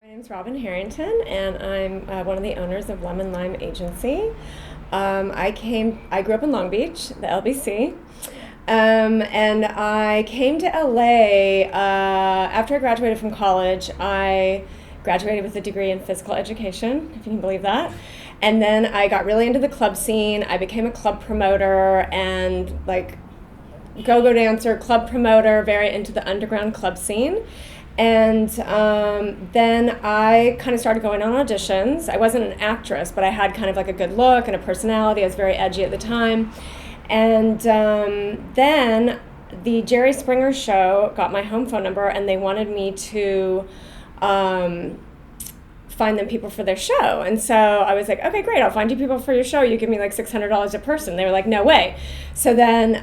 My name's Robin Harrington, and I'm one of the owners of Lemon Lime Agency. I grew up in Long Beach, the LBC, and I came to LA after I graduated from college. I graduated with a degree in physical education, if you can believe that. And then I got really into the club scene. I became a club promoter and go-go dancer, club promoter, very into the underground club scene. And then I kind of started going on auditions. I wasn't an actress, but I had kind of like a good look and a personality. I was very edgy at the time. And then the Jerry Springer show got my home phone number, and they wanted me to find them people for their show. And so I was like, okay, great, I'll find you people for your show. You give me like $600 a person. They were like, no way. So then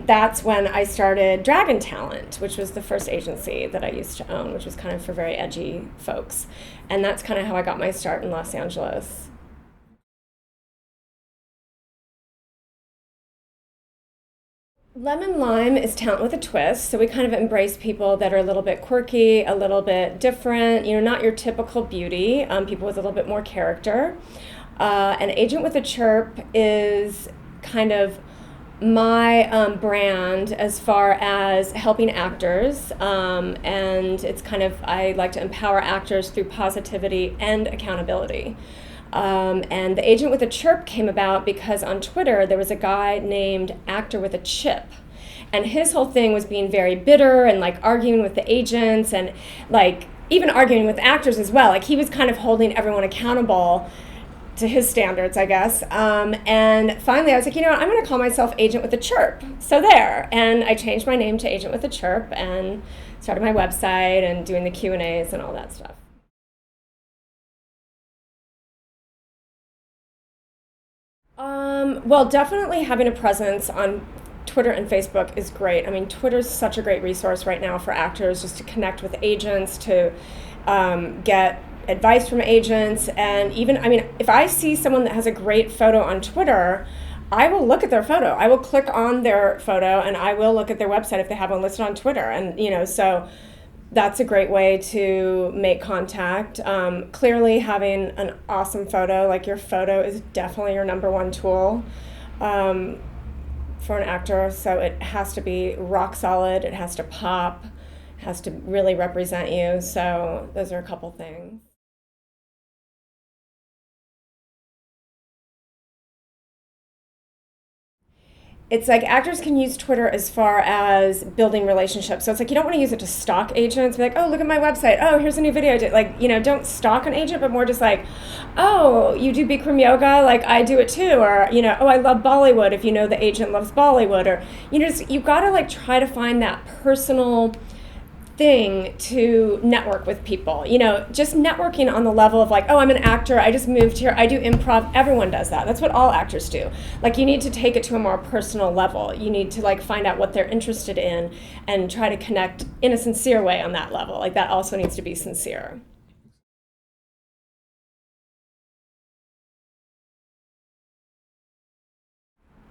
that's when I started Dragon Talent, which was the first agency that I used to own, which was kind of for very edgy folks. And that's kind of how I got my start in Los Angeles. Lemon Lime is talent with a twist, so we kind of embrace people that are a little bit quirky, a little bit different, not your typical beauty, people with a little bit more character. An Agent with a Chirp is kind of my brand as far as helping actors, and it's kind of, I like to empower actors through positivity and accountability. And the Agent with a Chirp came about because on Twitter there was a guy named Actor with a Chip. And his whole thing was being very bitter and arguing with the agents and even arguing with actors as well. He was kind of holding everyone accountable to his standards, I guess. And finally I was like, I'm going to call myself Agent with a Chirp. So there. And I changed my name to Agent with a Chirp and started my website and doing the Q&As and all that stuff. Well, definitely having a presence on Twitter and Facebook is great. I mean, Twitter's such a great resource right now for actors just to connect with agents, to get advice from agents. And even, if I see someone that has a great photo on Twitter, I will look at their photo. I will click on their photo and I will look at their website if they have one listed on Twitter. And, so that's a great way to make contact. Clearly having an awesome photo, your photo is definitely your number one tool for an actor. So it has to be rock solid, it has to pop, it has to really represent you. So those are a couple things. It's actors can use Twitter as far as building relationships. So it's you don't want to use it to stalk agents. Be oh, look at my website. Oh, here's a new video I did. Don't stalk an agent, but more just oh, you do Bikram yoga? I do it too. Or, oh, I love Bollywood if the agent loves Bollywood. Or, you've got to try to find that personal thing to network with people. Just networking on the level of oh, I'm an actor, I just moved here, I do improv. Everyone does that. That's what all actors do. You need to take it to a more personal level. You need to find out what they're interested in and try to connect in a sincere way on that level. That also needs to be sincere.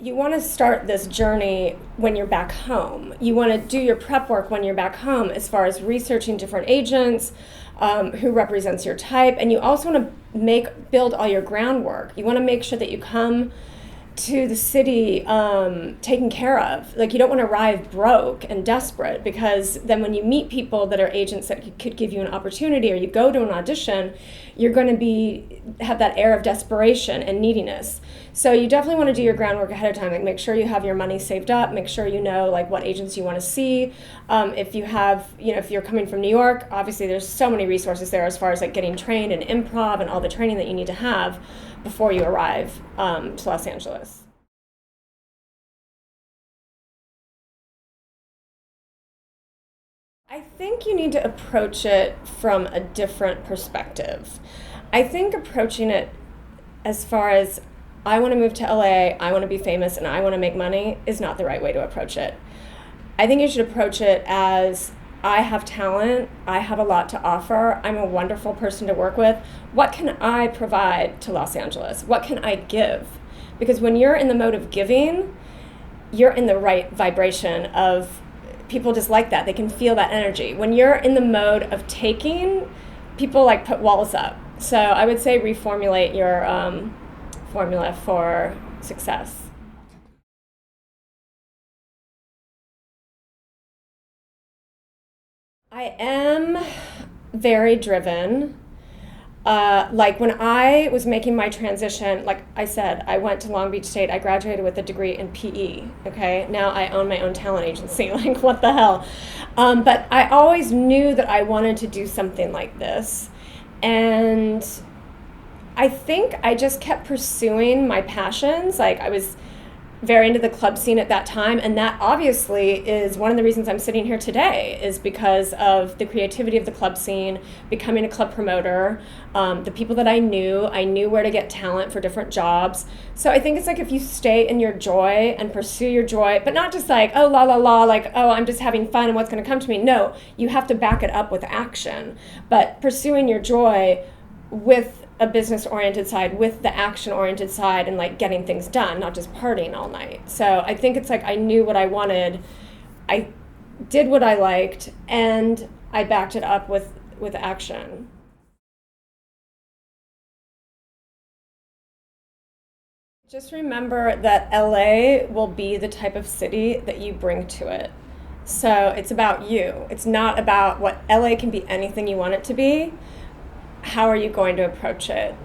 You want to start this journey when you're back home. You want to do your prep work when you're back home as far as researching different agents, who represents your type, and you also want to build all your groundwork. You want to make sure that you come to the city taken care of. You don't want to arrive broke and desperate, because then when you meet people that are agents that could give you an opportunity, or you go to an audition, you're going to have that air of desperation and neediness. So you definitely want to do your groundwork ahead of time. Make sure you have your money saved up. Make sure you know what agents you want to see. If you have, if you're coming from New York, obviously there's so many resources there as far as getting trained in improv and all the training that you need to have before you arrive to Los Angeles. I think you need to approach it from a different perspective. I think approaching it as far as I want to move to LA, I want to be famous, and I want to make money is not the right way to approach it. I think you should approach it as I have talent, I have a lot to offer, I'm a wonderful person to work with. What can I provide to Los Angeles? What can I give? Because when you're in the mode of giving, you're in the right vibration of people just like that. They can feel that energy. When you're in the mode of taking, people like put walls up. So I would say reformulate your formula for success. I am very driven. Like when I was making my transition, like I said, I went to Long Beach State. I graduated with a degree in PE. Okay, now I own my own talent agency. Like what the hell? But I always knew that I wanted to do something like this, and I think I just kept pursuing my passions. Like I was very into the club scene at that time, and that obviously is one of the reasons I'm sitting here today, is because of the creativity of the club scene, becoming a club promoter, the people that I knew where to get talent for different jobs. So I think it's like if you stay in your joy and pursue your joy, but not just like, oh, la la la, like, oh, I'm just having fun and what's going to come to me. No, you have to back it up with action. But pursuing your joy with a business-oriented side, with the action-oriented side, and like getting things done, not just partying all night. So I think it's like I knew what I wanted, I did what I liked, and I backed it up with action. Just remember that LA will be the type of city that you bring to it. So it's about you. It's not about what LA can be anything you want it to be. How are you going to approach it?